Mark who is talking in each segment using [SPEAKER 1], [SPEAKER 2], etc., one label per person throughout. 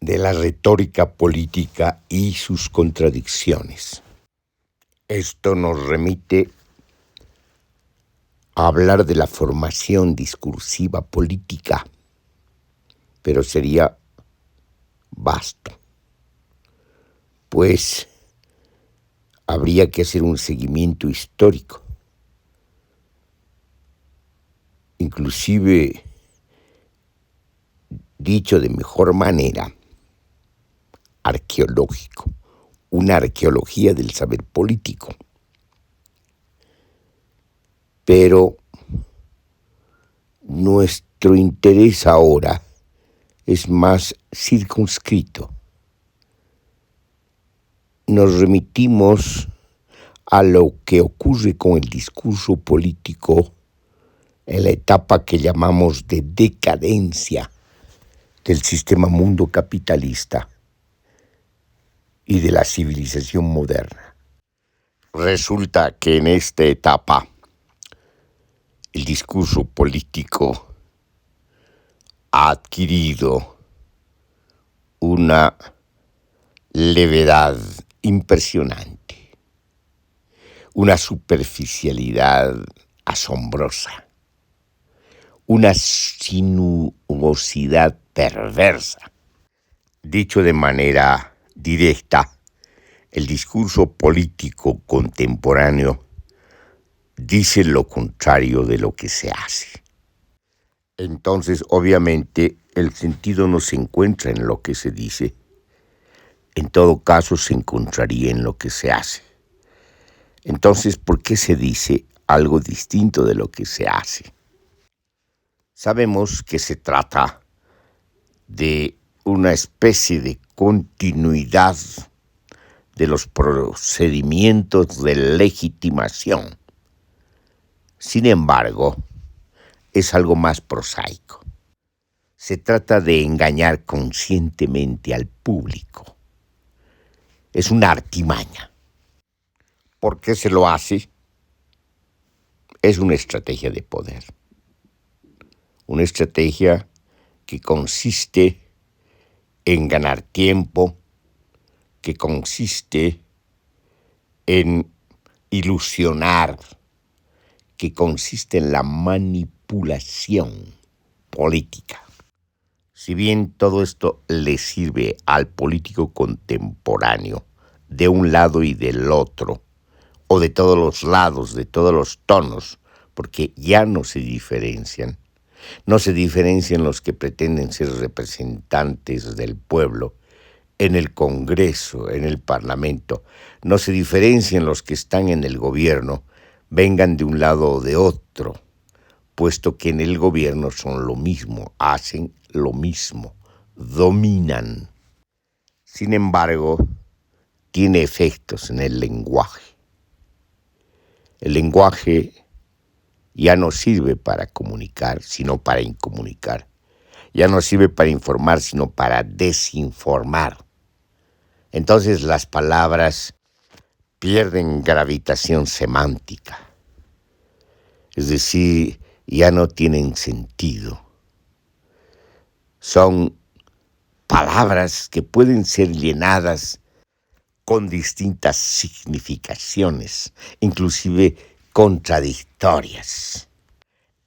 [SPEAKER 1] de la retórica política y sus contradicciones. Esto nos remite a hablar de la formación discursiva política, pero sería vasto, pues habría que hacer un seguimiento histórico, inclusive, dicho de mejor manera, arqueológico, una arqueología del saber político. Pero nuestro interés ahora es más circunscrito. Nos remitimos a lo que ocurre con el discurso político en la etapa que llamamos de decadencia del sistema mundo capitalista y de la civilización moderna. Resulta que en esta etapa el discurso político ha adquirido una levedad impresionante, una superficialidad asombrosa, una sinuosidad perversa. Dicho de manera directa, el discurso político contemporáneo dice lo contrario de lo que se hace. Entonces, obviamente, el sentido no se encuentra en lo que se dice. En todo caso, se encontraría en lo que se hace. Entonces, ¿por qué se dice algo distinto de lo que se hace? Sabemos que se trata de una especie de continuidad de los procedimientos de legitimación. Sin embargo, es algo más prosaico. Se trata de engañar conscientemente al público. Es una artimaña. ¿Por qué se lo hace? Es una estrategia de poder. Una estrategia que consiste en ganar tiempo, que consiste en ilusionar, que consiste en la manipulación política. Si bien todo esto le sirve al político contemporáneo, de un lado y del otro, o de todos los lados, de todos los tonos, porque ya no se diferencian los que pretenden ser representantes del pueblo en el Congreso, en el Parlamento, no se diferencian los que están en el gobierno, vengan de un lado o de otro, puesto que en el gobierno son lo mismo, hacen lo mismo, dominan. Sin embargo, tiene efectos en el lenguaje. El lenguaje ya no sirve para comunicar, sino para incomunicar. Ya no sirve para informar, sino para desinformar. Entonces las palabras pierden gravitación semántica. Es decir, ya no tienen sentido. Son palabras que pueden ser llenadas con distintas significaciones, inclusive contradictorias.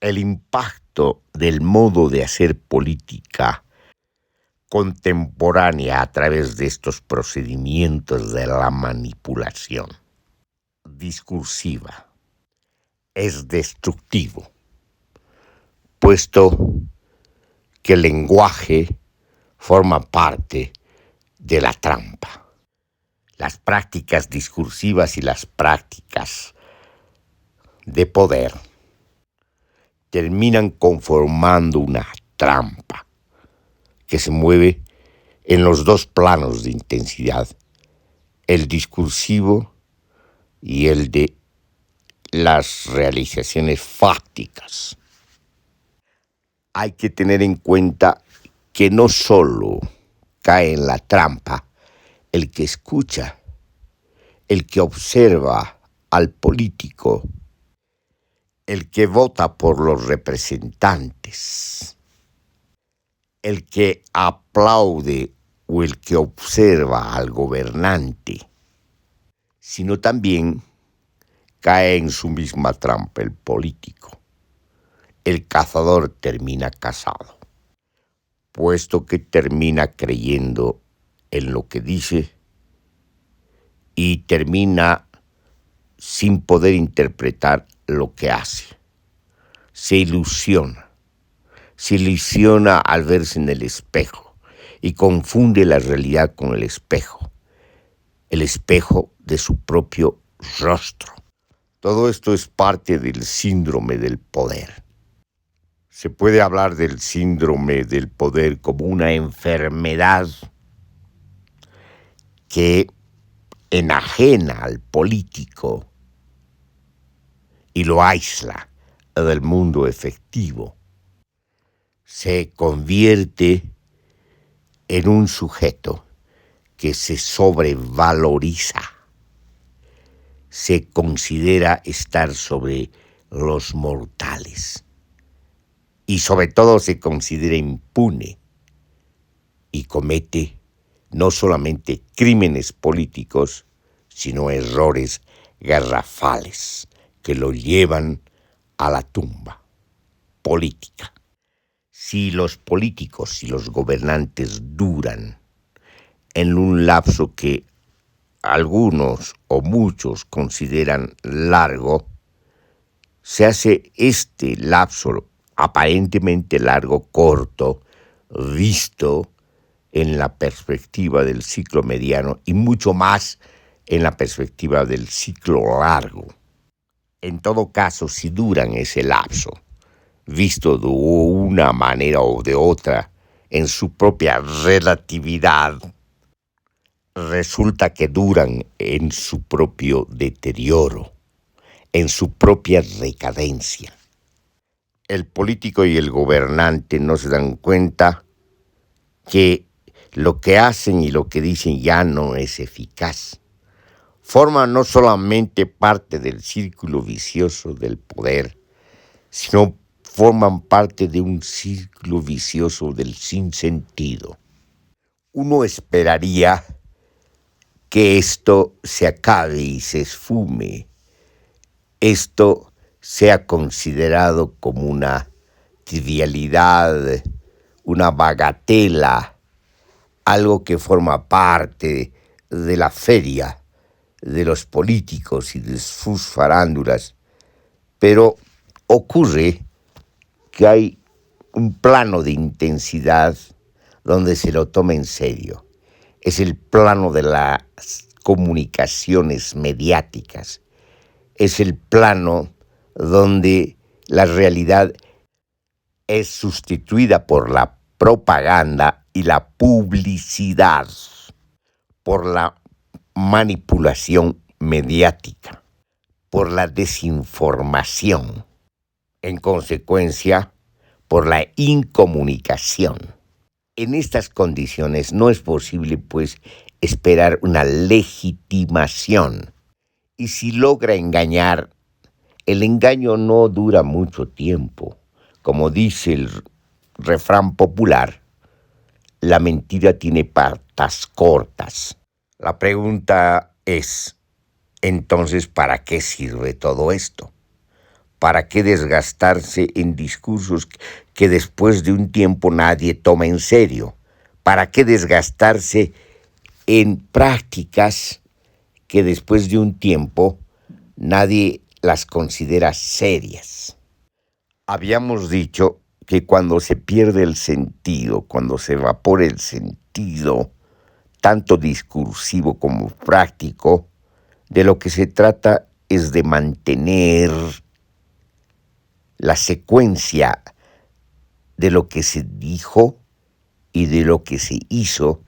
[SPEAKER 1] El impacto del modo de hacer política contemporánea a través de estos procedimientos de la manipulación discursiva es destructivo, puesto que el lenguaje forma parte de la trampa. Las prácticas discursivas y las prácticas de poder terminan conformando una trampa que se mueve en los dos planos de intensidad, el discursivo y el de las realizaciones fácticas. Hay que tener en cuenta que no solo cae en la trampa el que escucha, el que observa al político, el que vota por los representantes, el que aplaude o el que observa al gobernante, sino también cae en su misma trampa el político. El cazador termina cazado, puesto que termina creyendo en lo que dice y termina sin poder interpretar lo que hace. Se ilusiona al verse en el espejo y confunde la realidad con el espejo de su propio rostro. Todo esto es parte del síndrome del poder. Se puede hablar del síndrome del poder como una enfermedad que enajena al político y lo aísla del mundo efectivo. Se convierte en un sujeto que se sobrevaloriza, se considera estar sobre los mortales y sobre todo se considera impune y comete no solamente crímenes políticos, sino errores garrafales que lo llevan a la tumba política. Si los políticos y los gobernantes duran en un lapso que algunos o muchos consideran largo, se hace este lapso aparentemente largo corto, visto en la perspectiva del ciclo mediano y mucho más en la perspectiva del ciclo largo. En todo caso, si duran ese lapso, visto de una manera o de otra en su propia relatividad, resulta que duran en su propio deterioro, en su propia decadencia. El político y el gobernante no se dan cuenta que lo que hacen y lo que dicen ya no es eficaz. Forman no solamente parte del círculo vicioso del poder, sino forman parte de un círculo vicioso del sinsentido. Uno esperaría que esto se acabe y se esfume, esto sea considerado como una trivialidad, una bagatela, algo que forma parte de la feria de los políticos y de sus farándulas. Pero ocurre que hay un plano de intensidad donde se lo toma en serio. Es el plano de las comunicaciones mediáticas. Es el plano donde la realidad es sustituida por la propaganda y la publicidad, por la manipulación mediática, por la desinformación, en consecuencia, por la incomunicación. En estas condiciones no es posible, pues, esperar una legitimación. Y si logra engañar, el engaño no dura mucho tiempo. Como dice el refrán popular, la mentira tiene patas cortas. La pregunta es, entonces, ¿para qué sirve todo esto? ¿Para qué desgastarse en discursos que después de un tiempo nadie toma en serio? ¿Para qué desgastarse en prácticas que después de un tiempo nadie las considera serias? Habíamos dicho que cuando se pierde el sentido, cuando se evapora el sentido, tanto discursivo como práctico, de lo que se trata es de mantener la secuencia de lo que se dijo y de lo que se hizo,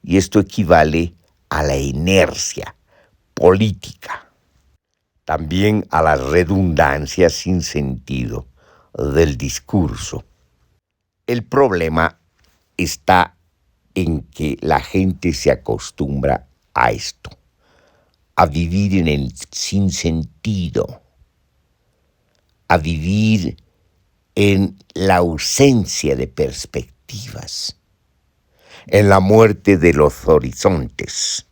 [SPEAKER 1] y esto equivale a la inercia política, también a la redundancia sin sentido del discurso. El problema está en que la gente se acostumbra a esto, a vivir en el sinsentido, a vivir en la ausencia de perspectivas. en la muerte de los horizontes.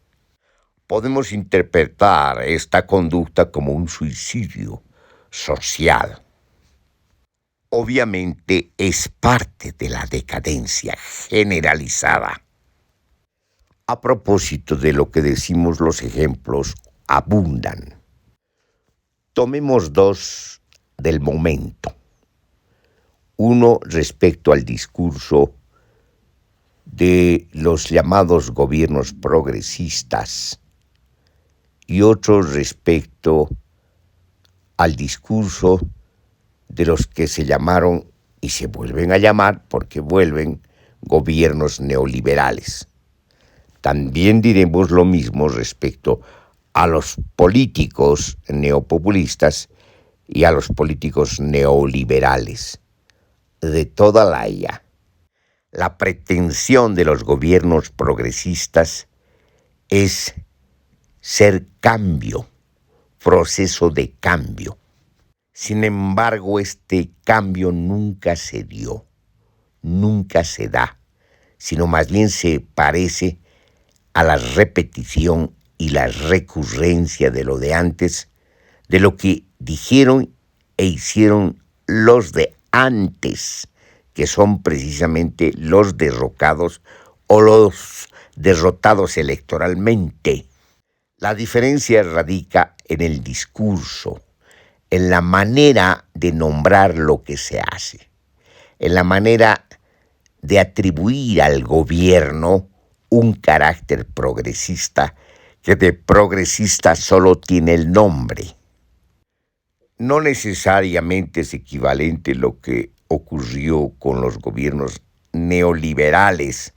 [SPEAKER 1] Podemos interpretar esta conducta como un suicidio social. Obviamente es parte de la decadencia generalizada. A propósito de lo que decimos, los ejemplos abundan. Tomemos dos del momento. Uno respecto al discurso de los llamados gobiernos progresistas y otro respecto al discurso de los que se llamaron y se vuelven a llamar porque vuelven gobiernos neoliberales. También diremos lo mismo respecto a los políticos neopopulistas y a los políticos neoliberales. De toda la pretensión de los gobiernos progresistas es ser cambio, proceso de cambio. Sin embargo, este cambio nunca se dio, nunca se da, sino más bien se parece a la repetición y la recurrencia de lo de antes, de lo que dijeron e hicieron los de antes, que son precisamente los derrocados o los derrotados electoralmente. La diferencia radica en el discurso, en la manera de nombrar lo que se hace, en la manera de atribuir al gobierno un carácter progresista que de progresista solo tiene el nombre. No necesariamente es equivalente lo que ocurrió con los gobiernos neoliberales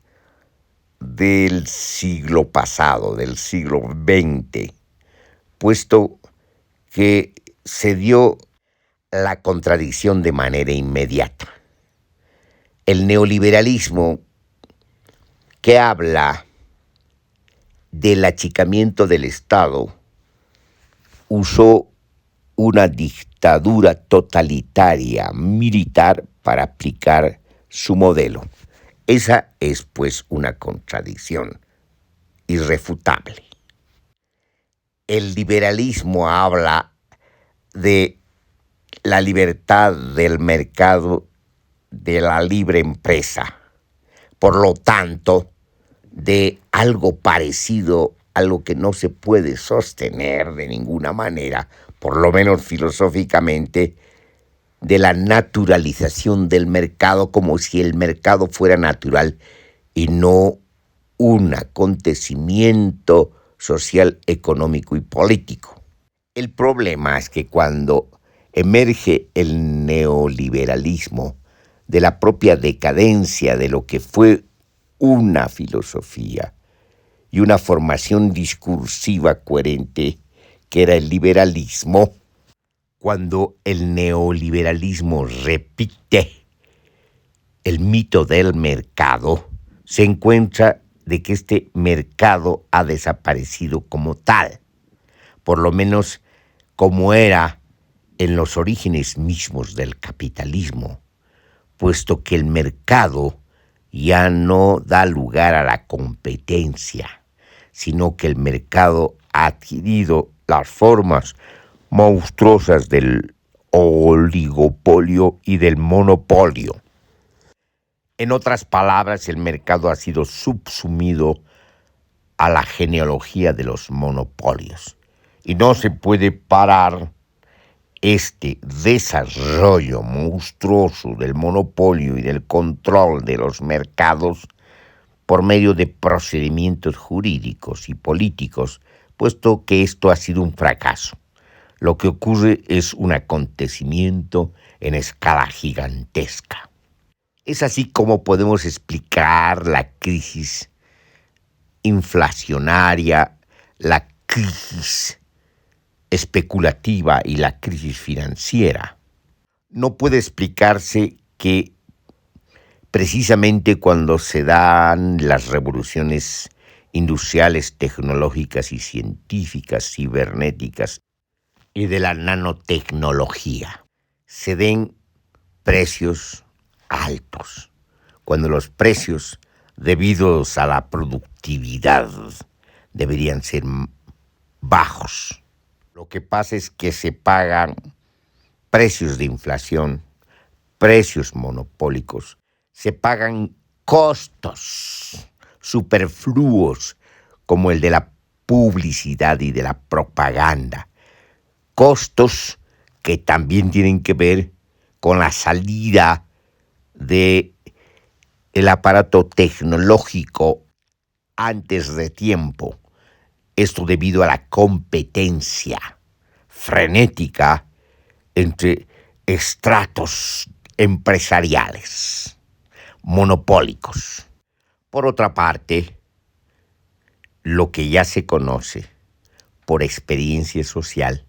[SPEAKER 1] del siglo pasado, del siglo XX, puesto que se dio la contradicción de manera inmediata. El neoliberalismo, que habla del achicamiento del Estado, usó una dictadura totalitaria militar para aplicar su modelo. Esa es, pues, una contradicción irrefutable. El liberalismo habla de la libertad del mercado, de la libre empresa. Por lo tanto, de algo parecido a lo que no se puede sostener de ninguna manera, por lo menos filosóficamente, de la naturalización del mercado, como si el mercado fuera natural y no un acontecimiento social, económico y político. El problema es que cuando emerge el neoliberalismo de la propia decadencia de lo que fue una filosofía y una formación discursiva coherente, que era el liberalismo, cuando el neoliberalismo repite el mito del mercado, se encuentra de que este mercado ha desaparecido como tal, por lo menos como era en los orígenes mismos del capitalismo, puesto que el mercado ya no da lugar a la competencia, sino que el mercado ha adquirido las formas monstruosas del oligopolio y del monopolio. En otras palabras, el mercado ha sido subsumido a la genealogía de los monopolios. Y no se puede parar este desarrollo monstruoso del monopolio y del control de los mercados por medio de procedimientos jurídicos y políticos, puesto que esto ha sido un fracaso. Lo que ocurre es un acontecimiento en escala gigantesca. Es así como podemos explicar la crisis inflacionaria, la crisis especulativa y la crisis financiera. No puede explicarse que precisamente cuando se dan las revoluciones industriales, tecnológicas y científicas, cibernéticas y de la nanotecnología, se den precios altos. Cuando los precios debidos a la productividad deberían ser bajos. Lo que pasa es que se pagan precios de inflación, precios monopólicos, se pagan costos superfluos como el de la publicidad y de la propaganda, costos que también tienen que ver con la salida del aparato tecnológico antes de tiempo. Esto debido a la competencia frenética entre estratos empresariales, monopólicos. Por otra parte, lo que ya se conoce por experiencia social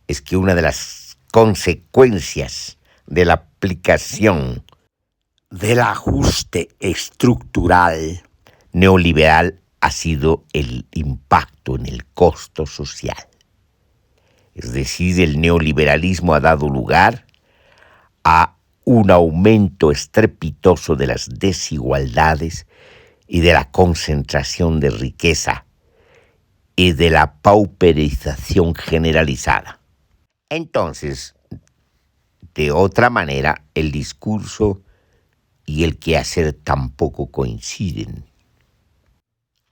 [SPEAKER 1] es que una de las consecuencias de la aplicación del ajuste estructural neoliberal ha sido el impacto en el costo social. Es decir, el neoliberalismo ha dado lugar a un aumento estrepitoso de las desigualdades y de la concentración de riqueza y de la pauperización generalizada. Entonces, de otra manera, el discurso y el quehacer tampoco coinciden.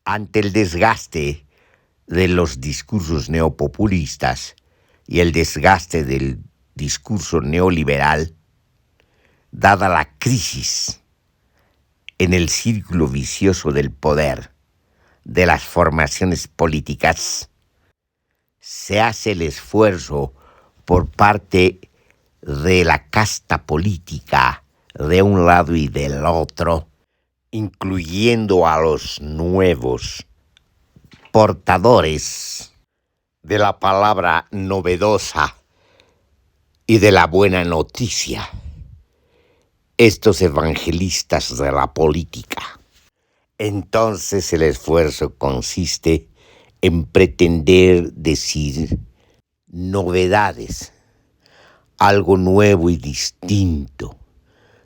[SPEAKER 1] Ante el desgaste de los discursos neopopulistas y el desgaste del discurso neoliberal, dada la crisis en el círculo vicioso del poder de las formaciones políticas, se hace el esfuerzo por parte de la casta política de un lado y del otro, incluyendo a los nuevos portadores de la palabra novedosa y de la buena noticia, estos evangelistas de la política. Entonces el esfuerzo consiste en pretender decir novedades, algo nuevo y distinto,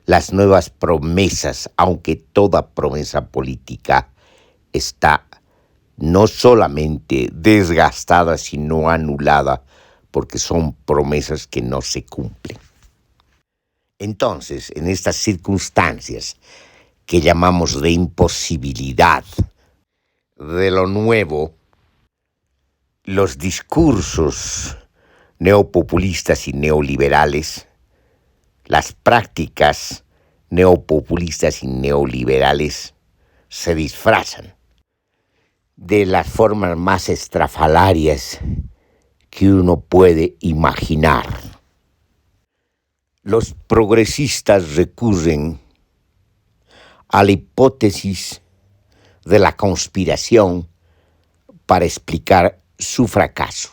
[SPEAKER 1] las nuevas promesas, aunque toda promesa política está no solamente desgastada, sino anulada, porque son promesas que no se cumplen. Entonces, en estas circunstancias que llamamos de imposibilidad de lo nuevo, los discursos neopopulistas y neoliberales, las prácticas neopopulistas y neoliberales se disfrazan de las formas más estrafalarias que uno puede imaginar. Los progresistas recurren a la hipótesis de la conspiración para explicar su fracaso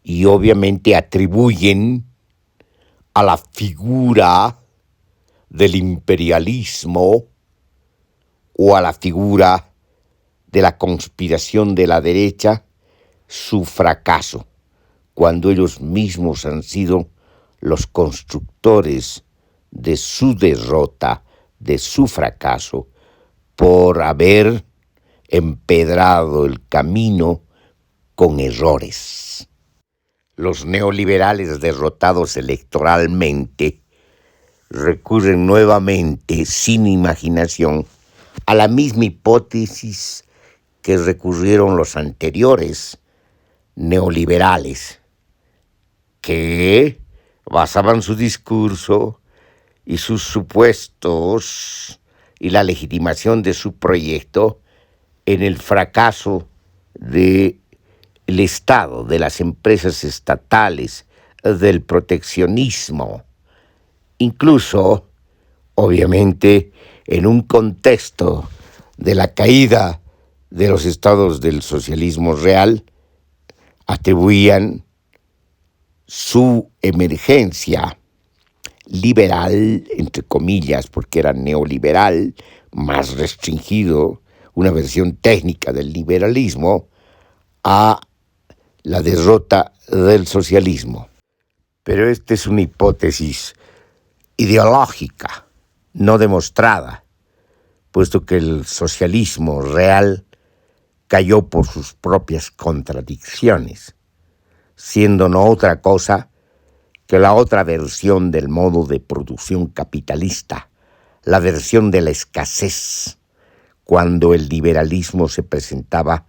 [SPEAKER 1] y obviamente atribuyen a la figura del imperialismo o a la figura de la conspiración de la derecha su fracaso, cuando ellos mismos han sido los constructores de su derrota, de su fracaso, por haber empedrado el camino con errores. Los neoliberales derrotados electoralmente recurren nuevamente, sin imaginación, a la misma hipótesis que recurrieron los anteriores neoliberales, que basaban su discurso y sus supuestos y la legitimación de su proyecto en el fracaso del Estado, de las empresas estatales, del proteccionismo, incluso, obviamente, en un contexto de la caída de los estados del socialismo real, atribuían su emergencia liberal, entre comillas, porque era neoliberal, más restringido, una versión técnica del liberalismo, a la derrota del socialismo. Pero esta es una hipótesis ideológica, no demostrada, puesto que el socialismo real cayó por sus propias contradicciones, siendo no otra cosa que la otra versión del modo de producción capitalista, la versión de la escasez, cuando el liberalismo se presentaba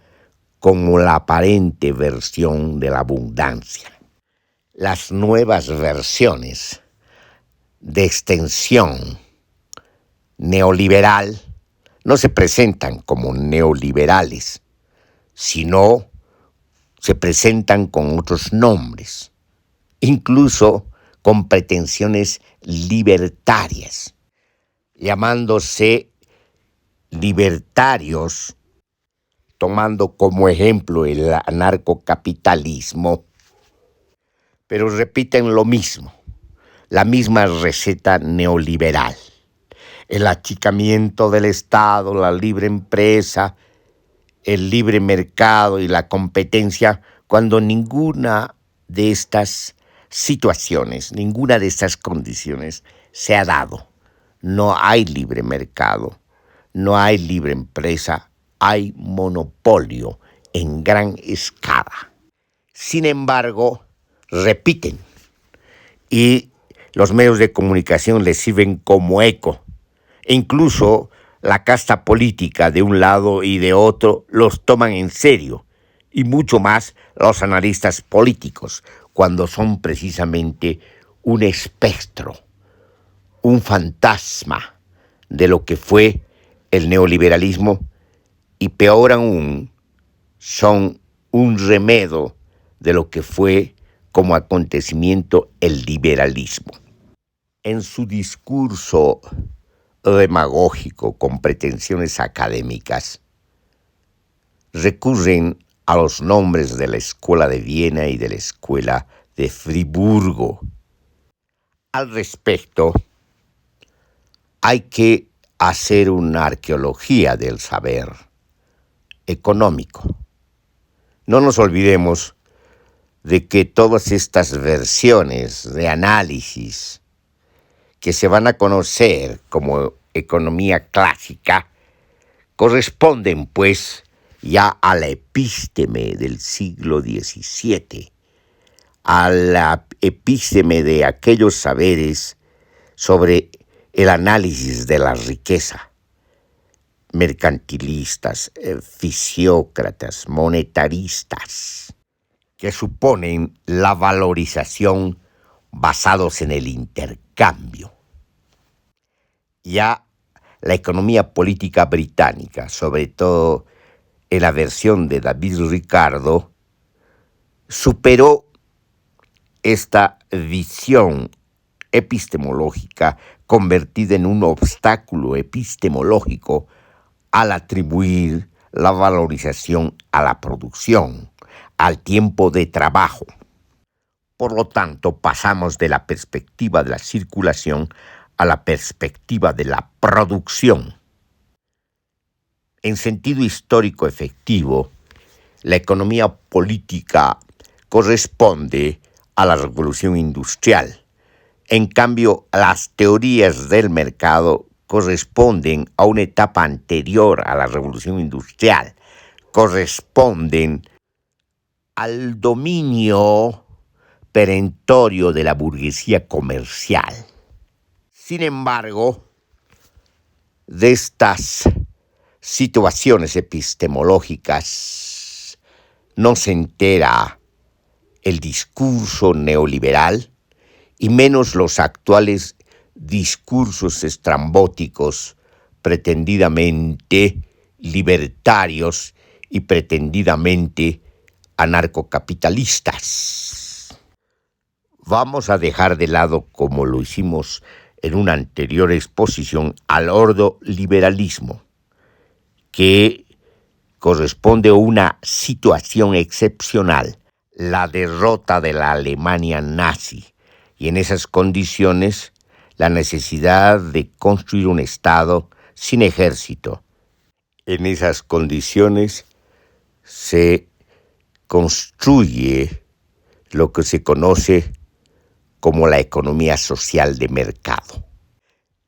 [SPEAKER 1] como la aparente versión de la abundancia. Las nuevas versiones de extensión neoliberal no se presentan como neoliberales, sino se presentan con otros nombres, incluso con pretensiones libertarias, llamándose libertarios, tomando como ejemplo el anarcocapitalismo, pero repiten lo mismo, la misma receta neoliberal: el achicamiento del Estado, la libre empresa, el libre mercado y la competencia, cuando ninguna de estas situaciones, ninguna de estas condiciones se ha dado. No hay libre mercado, no hay libre empresa, hay monopolio en gran escala. Sin embargo, repiten, y los medios de comunicación les sirven como eco. E incluso la casta política de un lado y de otro los toman en serio, y mucho más los analistas políticos, cuando son precisamente un espectro, un fantasma de lo que fue el neoliberalismo, y peor aún, son un remedio de lo que fue como acontecimiento el liberalismo. En su discurso demagógico con pretensiones académicas, recurren a los nombres de la Escuela de Viena y de la Escuela de Friburgo. Al respecto, hay que hacer una arqueología del saber económico. No nos olvidemos de que todas estas versiones de análisis que se van a conocer como economía clásica corresponden pues ya a la epísteme del siglo XVII, a la epísteme de aquellos saberes sobre el análisis de la riqueza, mercantilistas, fisiócratas, monetaristas, que suponen la valorización basados en el intercambio. Ya la economía política británica, sobre todo en la versión de David Ricardo, superó esta visión epistemológica convertida en un obstáculo epistemológico al atribuir la valorización a la producción, al tiempo de trabajo. Por lo tanto, pasamos de la perspectiva de la circulación a la perspectiva de la producción. En sentido histórico efectivo, la economía política corresponde a la revolución industrial. En cambio, las teorías del mercado corresponden a una etapa anterior a la revolución industrial, corresponden al dominio perentorio de la burguesía comercial. Sin embargo, de estas situaciones epistemológicas no se entera el discurso neoliberal, y menos los actuales discursos estrambóticos pretendidamente libertarios y pretendidamente anarcocapitalistas. Vamos a dejar de lado, como lo hicimos en una anterior exposición, al ordoliberalismo, que corresponde a una situación excepcional, la derrota de la Alemania nazi, y en esas condiciones la necesidad de construir un Estado sin ejército. En esas condiciones se construye lo que se conoce como la economía social de mercado.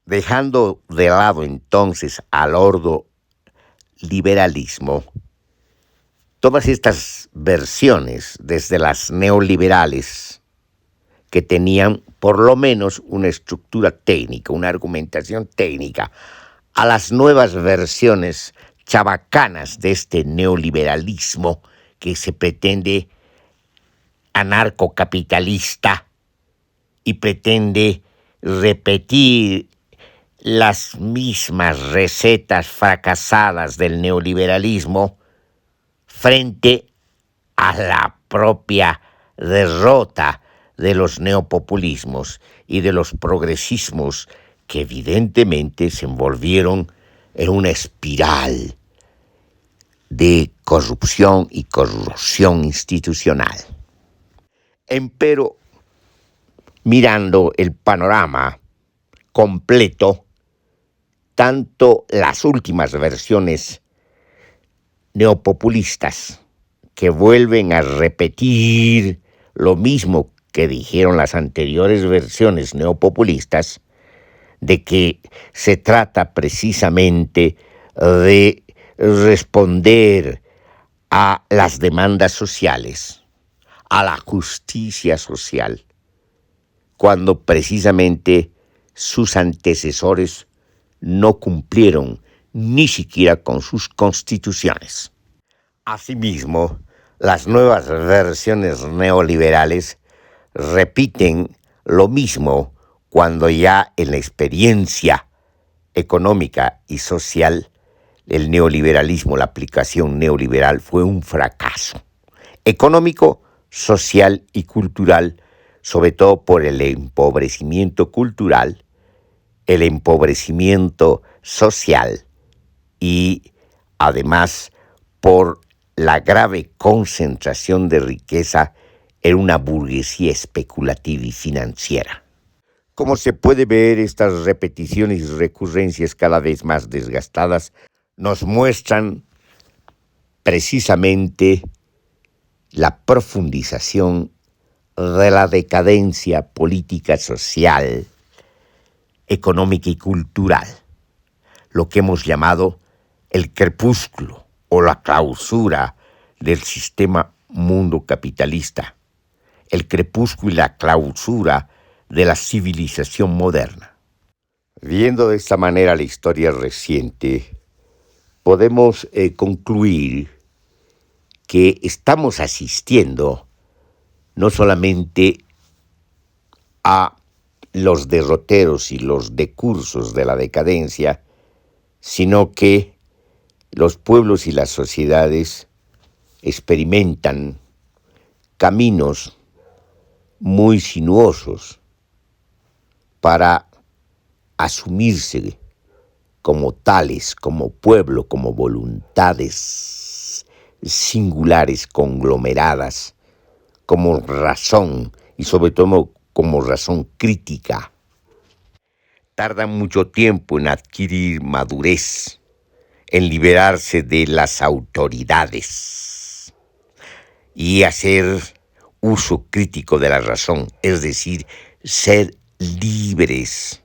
[SPEAKER 1] Dejando de lado entonces al ordoliberalismo, todas estas versiones, desde las neoliberales, que tenían por lo menos una estructura técnica, una argumentación técnica, a las nuevas versiones chabacanas de este neoliberalismo que se pretende anarcocapitalista y pretende repetir las mismas recetas fracasadas del neoliberalismo frente a la propia derrota de los neopopulismos y de los progresismos que evidentemente se envolvieron en una espiral de corrupción y corrosión institucional. Empero, mirando el panorama completo, tanto las últimas versiones neopopulistas que vuelven a repetir lo mismo que dijeron las anteriores versiones neopopulistas, de que se trata precisamente de responder a las demandas sociales, a la justicia social, cuando precisamente sus antecesores no cumplieron ni siquiera con sus constituciones. Asimismo, las nuevas versiones neoliberales repiten lo mismo cuando ya en la experiencia económica y social el neoliberalismo, la aplicación neoliberal fue un fracaso económico, social y cultural, sobre todo por el empobrecimiento cultural, el empobrecimiento social y además por la grave concentración de riqueza en una burguesía especulativa y financiera. Como se puede ver, estas repeticiones y recurrencias cada vez más desgastadas nos muestran precisamente la profundización de la decadencia política, social, económica y cultural, lo que hemos llamado el crepúsculo o la clausura del sistema mundo capitalista, el crepúsculo y la clausura de la civilización moderna. Viendo de esta manera la historia reciente, podemos concluir que estamos asistiendo no solamente a los derroteros y los decursos de la decadencia, sino que los pueblos y las sociedades experimentan caminos muy sinuosos para asumirse como tales, como pueblo, como voluntades singulares, conglomeradas, como razón y sobre todo como razón crítica. Tardan mucho tiempo en adquirir madurez, en liberarse de las autoridades y hacer uso crítico de la razón, es decir, ser libres.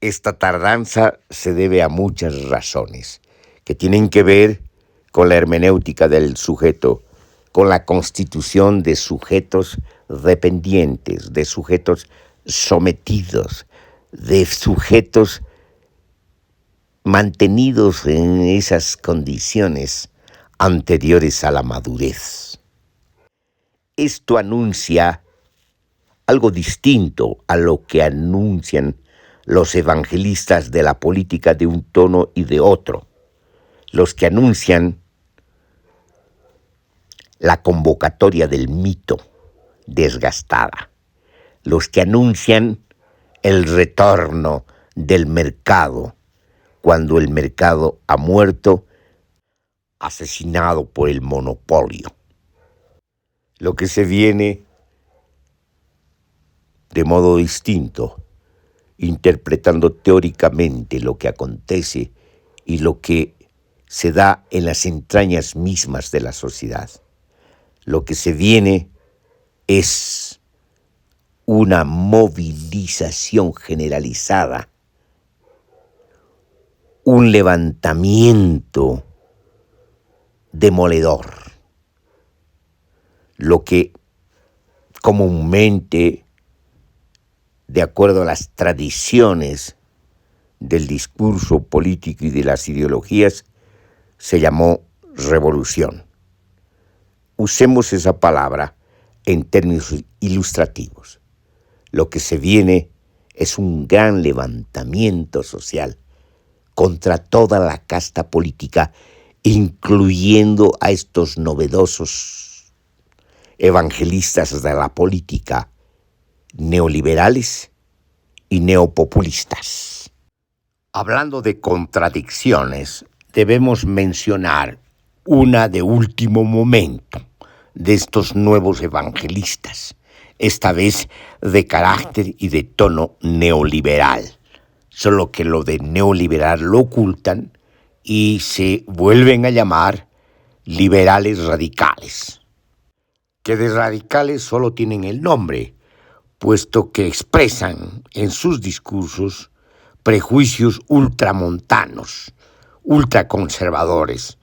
[SPEAKER 1] Esta tardanza se debe a muchas razones que tienen que ver con la hermenéutica del sujeto, con la constitución de sujetos dependientes, de sujetos sometidos, de sujetos mantenidos en esas condiciones anteriores a la madurez. Esto anuncia algo distinto a lo que anuncian los evangelistas de la política de un tono y de otro, los que anuncian la convocatoria del mito desgastada, los que anuncian el retorno del mercado, cuando el mercado ha muerto, asesinado por el monopolio. Lo que se viene de modo distinto, interpretando teóricamente lo que acontece y lo que se da en las entrañas mismas de la sociedad. Lo que se viene es una movilización generalizada un levantamiento demoledor, lo que comúnmente, de acuerdo a las tradiciones del discurso político y de las ideologías, se llamó revolución. Usemos esa palabra en términos ilustrativos. Lo que se viene es un gran levantamiento social contra toda la casta política, incluyendo a estos novedosos evangelistas de la política, neoliberales y neopopulistas. Hablando de contradicciones, debemos mencionar una de último momento de estos nuevos evangelistas, esta vez de carácter y de tono neoliberal, solo que lo de neoliberal lo ocultan y se vuelven a llamar liberales radicales, que de radicales solo tienen el nombre, puesto que expresan en sus discursos prejuicios ultramontanos, ultraconservadores.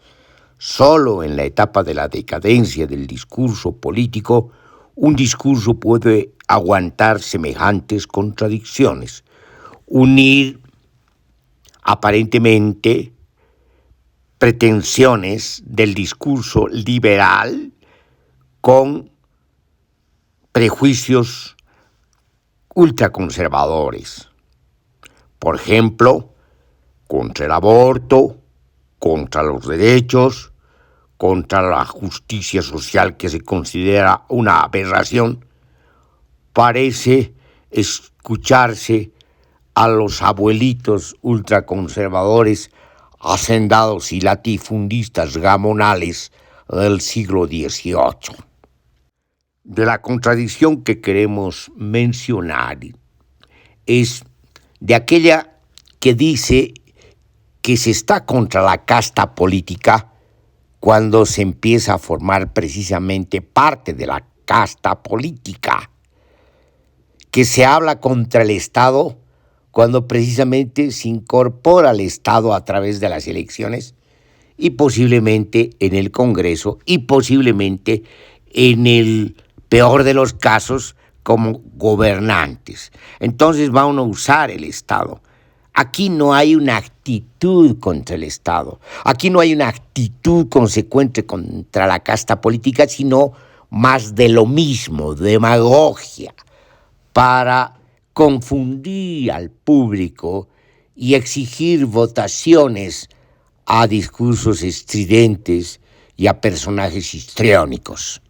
[SPEAKER 1] Solo en la etapa de la decadencia del discurso político, un discurso puede aguantar semejantes contradicciones, unir aparentemente pretensiones del discurso liberal con prejuicios ultraconservadores. Por ejemplo, contra el aborto, contra los derechos, contra la justicia social que se considera una aberración. Parece escucharse a los abuelitos ultraconservadores, hacendados y latifundistas gamonales del siglo XVIII. De la contradicción que queremos mencionar es de aquella que dice que se está contra la casta política cuando se empieza a formar precisamente parte de la casta política, que se habla contra el Estado cuando precisamente se incorpora al Estado a través de las elecciones y posiblemente en el Congreso y posiblemente en el peor de los casos como gobernantes. Entonces van a usar el Estado. Aquí no hay una actitud contra el Estado. Aquí no hay una actitud consecuente contra la casta política, sino más de lo mismo, demagogia, para confundir al público y exigir votaciones a discursos estridentes y a personajes histriónicos.